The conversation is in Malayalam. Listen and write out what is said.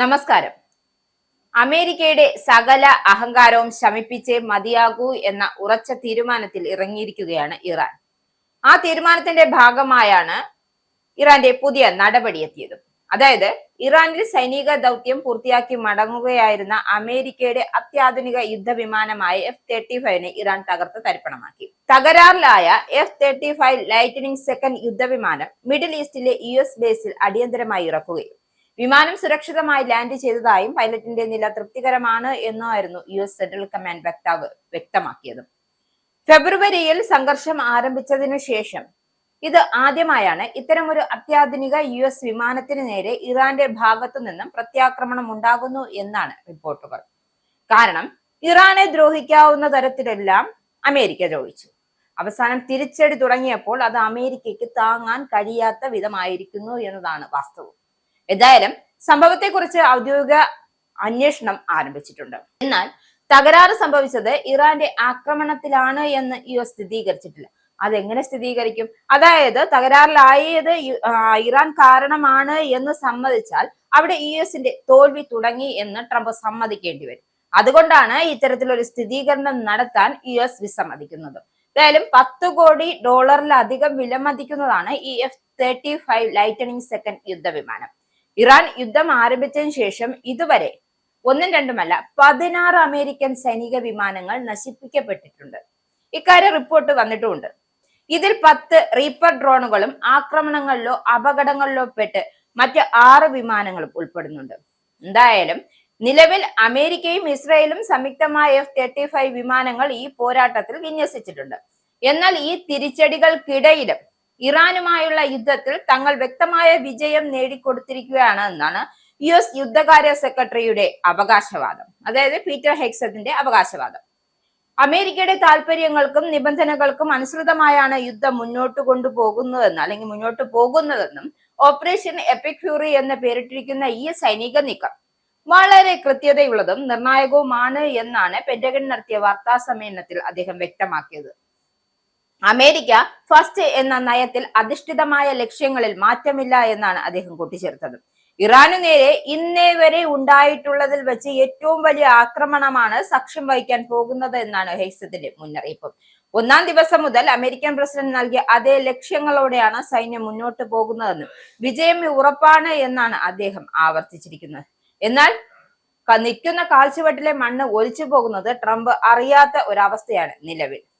നമസ്കാരം. അമേരിക്കയുടെ സകല അഹങ്കാരവും ശമിപ്പിച്ചേ മതിയാകൂ എന്ന ഉറച്ച തീരുമാനത്തിൽ ഇറങ്ങിയിരിക്കുകയാണ് ഇറാൻ. ആ തീരുമാനത്തിന്റെ ഭാഗമായാണ് ഇറാന്റെ പുതിയ നടപടി എത്തിയത്. അതായത് ഇറാനിൽ സൈനിക ദൗത്യം പൂർത്തിയാക്കി മടങ്ങുകയായിരുന്ന അമേരിക്കയുടെ അത്യാധുനിക യുദ്ധവിമാനമായ F-35 ഇറാൻ തകർത്ത് തരിപ്പണമാക്കി. തകരാറിലായ F-35 ലൈറ്റനിങ് സെക്കൻഡ് യുദ്ധവിമാനം മിഡിൽ ഈസ്റ്റിലെ US ബേസിൽ അടിയന്തരമായി ഇറക്കുകയും വിമാനം സുരക്ഷിതമായി ലാൻഡ് ചെയ്തതായും പൈലറ്റിന്റെ നില തൃപ്തികരമാണ് എന്നായിരുന്നു US സെൻട്രൽ കമാൻഡ് വക്താവ് വ്യക്തമാക്കിയത്. ഫെബ്രുവരിയിൽ സംഘർഷം ആരംഭിച്ചതിനു ശേഷം ഇത് ആദ്യമായാണ് ഇത്തരമൊരു അത്യാധുനിക US വിമാനത്തിന് നേരെ ഇറാന്റെ ഭാഗത്തു നിന്നും പ്രത്യാക്രമണം ഉണ്ടാകുന്നു എന്നാണ് റിപ്പോർട്ടുകൾ. കാരണം ഇറാനെ ദ്രോഹിക്കാവുന്ന തരത്തിലെല്ലാം അമേരിക്ക ദ്രോഹിച്ചു. അവസാനം തിരിച്ചടി തുടങ്ങിയപ്പോൾ അത് അമേരിക്കയ്ക്ക് താങ്ങാൻ കഴിയാത്ത വിധമായിരിക്കുന്നു എന്നതാണ് വാസ്തവം. ഏതായാലും സംഭവത്തെക്കുറിച്ച് ഔദ്യോഗിക അന്വേഷണം ആരംഭിച്ചിട്ടുണ്ട്. എന്നാൽ തകരാറ് സംഭവിച്ചത് ഇറാന്റെ ആക്രമണത്തിലാണ് എന്ന് US സ്ഥിരീകരിച്ചിട്ടില്ല. അതെങ്ങനെ സ്ഥിരീകരിക്കും? അതായത് തകരാറിലായത് ഇറാൻ കാരണമാണ് എന്ന് സമ്മതിച്ചാൽ അവിടെ US തോൽവി തുടങ്ങി എന്ന് ട്രംപ് സമ്മതിക്കേണ്ടി വരും. അതുകൊണ്ടാണ് ഇത്തരത്തിലൊരു സ്ഥിരീകരണം നടത്താൻ US വിസമ്മതിക്കുന്നത്. എന്തായാലും $10 കോടി വിലമതിക്കുന്നതാണ് ഈ F-35 ലൈറ്റനിങ് സെക്കൻഡ് യുദ്ധവിമാനം. ഇറാൻ യുദ്ധം ആരംഭിച്ചതിന് ശേഷം ഇതുവരെ ഒന്നും രണ്ടുമല്ല 16 അമേരിക്കൻ സൈനിക വിമാനങ്ങൾ നശിപ്പിക്കപ്പെട്ടിട്ടുണ്ട്. ഇക്കാര്യം റിപ്പോർട്ട് വന്നിട്ടുമുണ്ട്. ഇതിൽ 10 റീപ്പർ ഡ്രോണുകളും ആക്രമണങ്ങളിലോ അപകടങ്ങളിലോ പെട്ട് മറ്റ് 6 വിമാനങ്ങളും ഉൾപ്പെടുന്നുണ്ട്. എന്തായാലും നിലവിൽ അമേരിക്കയും ഇസ്രായേലും സംയുക്തമായ F-35 വിമാനങ്ങൾ ഈ പോരാട്ടത്തിൽ വിന്യസിച്ചിട്ടുണ്ട്. എന്നാൽ ഈ തിരിച്ചടികൾക്കിടയിലും ഇറാനുമായുള്ള യുദ്ധത്തിൽ തങ്ങൾ വ്യക്തമായ വിജയം നേടിക്കൊടുത്തിരിക്കുകയാണ് എന്നാണ് US യുദ്ധകാര്യ സെക്രട്ടറിയുടെ അവകാശവാദം. അതായത് പീറ്റർ ഹെഗ്സത്തിന്റെ അവകാശവാദം. അമേരിക്കയുടെ താല്പര്യങ്ങൾക്കും നിബന്ധനകൾക്കും അനുസൃതമായാണ് യുദ്ധം മുന്നോട്ട് പോകുന്നതെന്നും ഓപ്പറേഷൻ എപ്പിക് ഫ്യൂറി എന്ന് പേരിട്ടിരിക്കുന്ന ഈ സൈനിക നീക്കം വളരെ കൃത്യതയുള്ളതും നിർണായകവുമാണ് എന്നാണ് പെന്റഗൺ നടത്തിയ വാർത്താ സമ്മേളനത്തിൽ അദ്ദേഹം വ്യക്തമാക്കിയത്. അമേരിക്ക ഫസ്റ്റ് എന്ന നയത്തിൽ അധിഷ്ഠിതമായ ലക്ഷ്യങ്ങളിൽ മാറ്റമില്ല എന്നാണ് അദ്ദേഹം കൂട്ടിച്ചേർത്തത്. ഇറാനു നേരെ ഇന്നേ വരെ ഉണ്ടായിട്ടുള്ളതിൽ വെച്ച് ഏറ്റവും വലിയ ആക്രമണമാണ് സാക്ഷ്യം വഹിക്കാൻ പോകുന്നത് എന്നാണ് ഹെഗ്സത്തിന്റെ മുന്നറിയിപ്പ്. 1-ാം ദിവസം മുതൽ അമേരിക്കൻ പ്രസിഡന്റ് നൽകിയ അതേ ലക്ഷ്യങ്ങളോടെയാണ് സൈന്യം മുന്നോട്ട് പോകുന്നതെന്നും വിജയം ഉറപ്പാണ് എന്നാണ് അദ്ദേഹം ആവർത്തിച്ചിരിക്കുന്നത്. എന്നാൽ നിൽക്കുന്ന കാൽച്ചുവട്ടിലെ മണ്ണ് ഒലിച്ചു പോകുന്നത് ട്രംപ് അറിയാത്ത ഒരവസ്ഥയാണ് നിലവിൽ.